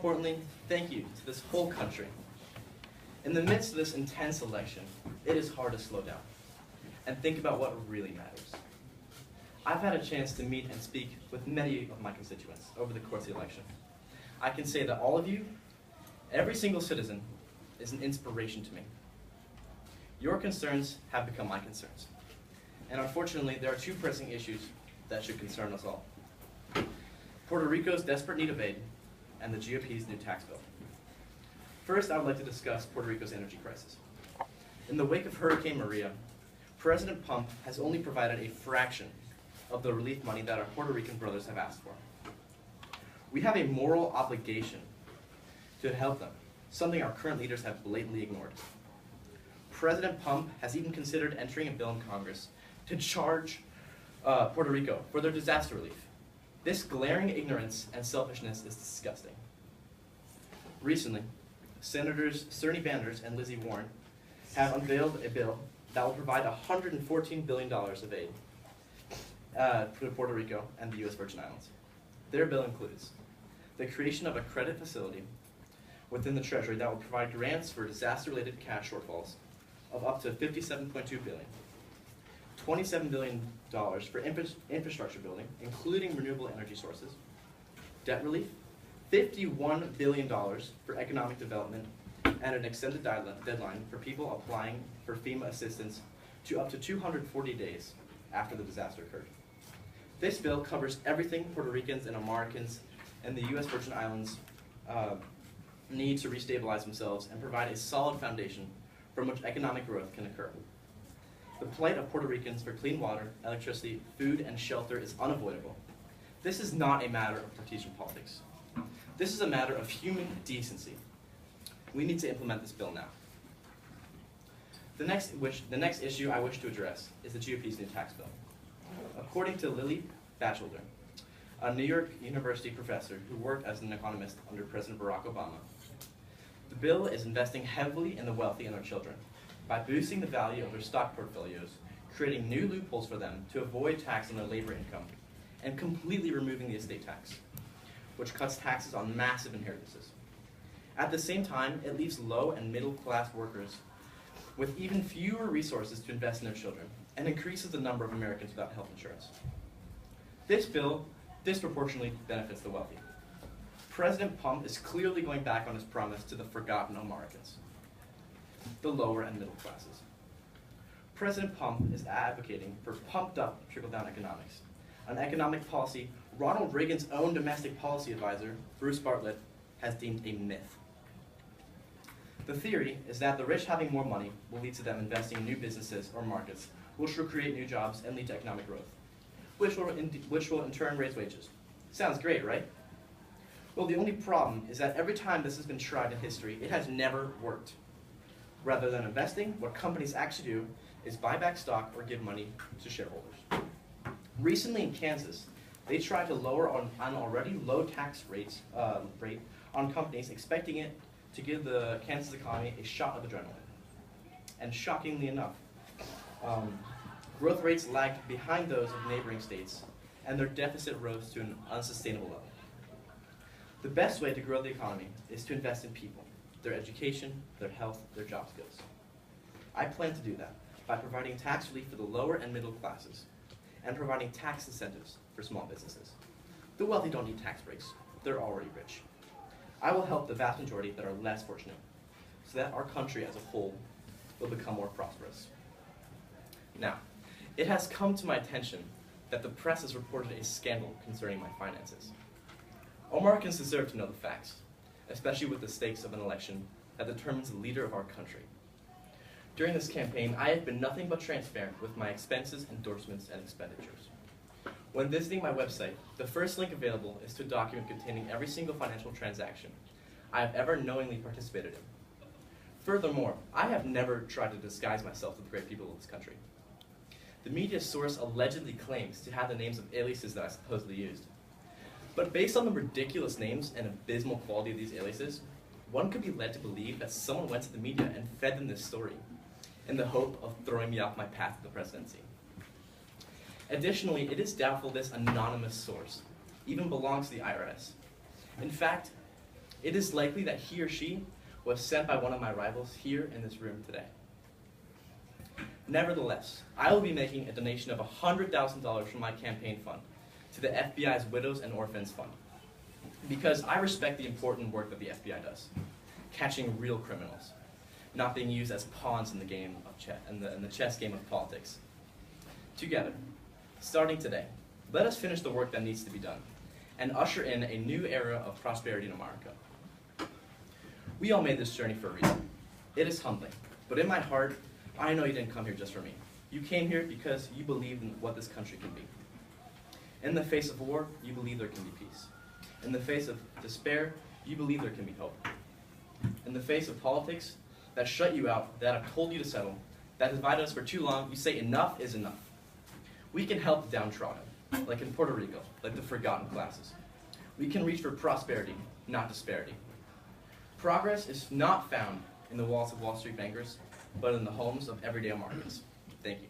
importantly, thank you to this whole country. In the midst of this intense election, it is hard to slow down and think about what really matters. I've had a chance to meet and speak with many of my constituents over the course of the election. I can say that all of you, every single citizen, is an inspiration to me. Your concerns have become my concerns. And unfortunately, there are two pressing issues that should concern us all: Puerto Rico's desperate need of aid and the GOP's new tax bill. First, I would like to discuss Puerto Rico's energy crisis. In the wake of Hurricane Maria, President Pump has only provided a fraction of the relief money that our Puerto Rican brothers have asked for. We have a moral obligation to help them, something our current leaders have blatantly ignored. President Pump has even considered entering a bill in Congress to charge Puerto Rico for their disaster relief. This glaring ignorance and selfishness is disgusting. Recently, Senators Bernie Sanders and Lizzie Warren have unveiled a bill that will provide $114 billion of aid to Puerto Rico and the U.S. Virgin Islands. Their bill includes the creation of a credit facility within the Treasury that will provide grants for disaster-related cash shortfalls of up to $57.2 billion, $27 billion for infrastructure building, including renewable energy sources, debt relief, $51 billion for economic development, and an extended deadline for people applying for FEMA assistance to up to 240 days after the disaster occurred. This bill covers everything Puerto Ricans and Americans and the U.S. Virgin Islands need to restabilize themselves and provide a solid foundation from which economic growth can occur. The plight of Puerto Ricans for clean water, electricity, food, and shelter is unavoidable. This is not a matter of partisan politics. This is a matter of human decency. We need to implement this bill now. The next issue I wish to address is the GOP's new tax bill. According to Lily Batchelder, a New York University professor who worked as an economist under President Barack Obama, the bill is investing heavily in the wealthy and their children by boosting the value of their stock portfolios, creating new loopholes for them to avoid tax on their labor income, and completely removing the estate tax, which cuts taxes on massive inheritances. At the same time, it leaves low and middle class workers with even fewer resources to invest in their children, and increases the number of Americans without health insurance. This bill disproportionately benefits the wealthy. President Pump is clearly going back on his promise to the forgotten Americans, the lower and middle classes. President Pump is advocating for pumped-up trickle-down economics, an economic policy Ronald Reagan's own domestic policy advisor, Bruce Bartlett, has deemed a myth. The theory is that the rich having more money will lead to them investing in new businesses or markets, which will create new jobs and lead to economic growth, which will in turn raise wages. Sounds great, right? Well, the only problem is that every time this has been tried in history, it has never worked. Rather than investing, what companies actually do is buy back stock or give money to shareholders. Recently in Kansas, they tried to lower an already low tax rate on companies, expecting it to give the Kansas economy a shot of adrenaline. And shockingly enough, growth rates lagged behind those of neighboring states, and their deficit rose to an unsustainable level. The best way to grow the economy is to invest in people, their education, their health, their job skills. I plan to do that by providing tax relief for the lower and middle classes, and providing tax incentives for small businesses. The wealthy don't need tax breaks. They're already rich. I will help the vast majority that are less fortunate, so that our country as a whole will become more prosperous. Now, it has come to my attention that the press has reported a scandal concerning my finances. Americans deserve to know the facts, especially with the stakes of an election that determines the leader of our country. During this campaign, I have been nothing but transparent with my expenses, endorsements, and expenditures. When visiting my website, the first link available is to a document containing every single financial transaction I have ever knowingly participated in. Furthermore, I have never tried to disguise myself to the great people of this country. The media source allegedly claims to have the names of aliases that I supposedly used. But based on the ridiculous names and abysmal quality of these aliases, one could be led to believe that someone went to the media and fed them this story in the hope of throwing me off my path to the presidency. Additionally, it is doubtful this anonymous source even belongs to the IRS. In fact, it is likely that he or she was sent by one of my rivals here in this room today. Nevertheless, I will be making a donation of $100,000 from my campaign fund to the FBI's Widows and Orphans Fund, because I respect the important work that the FBI does, catching real criminals, not being used as pawns in the game of chess, in the chess game of politics. Together, starting today, let us finish the work that needs to be done and usher in a new era of prosperity in America. We all made this journey for a reason. It is humbling, but in my heart, I know you didn't come here just for me. You came here because you believed in what this country can be. In the face of war, you believe there can be peace. In the face of despair, you believe there can be hope. In the face of politics that shut you out, that have told you to settle, that divided us for too long, you say enough is enough. We can help the downtrodden, like in Puerto Rico, like the forgotten classes. We can reach for prosperity, not disparity. Progress is not found in the walls of Wall Street bankers, but in the homes of everyday Americans. Thank you.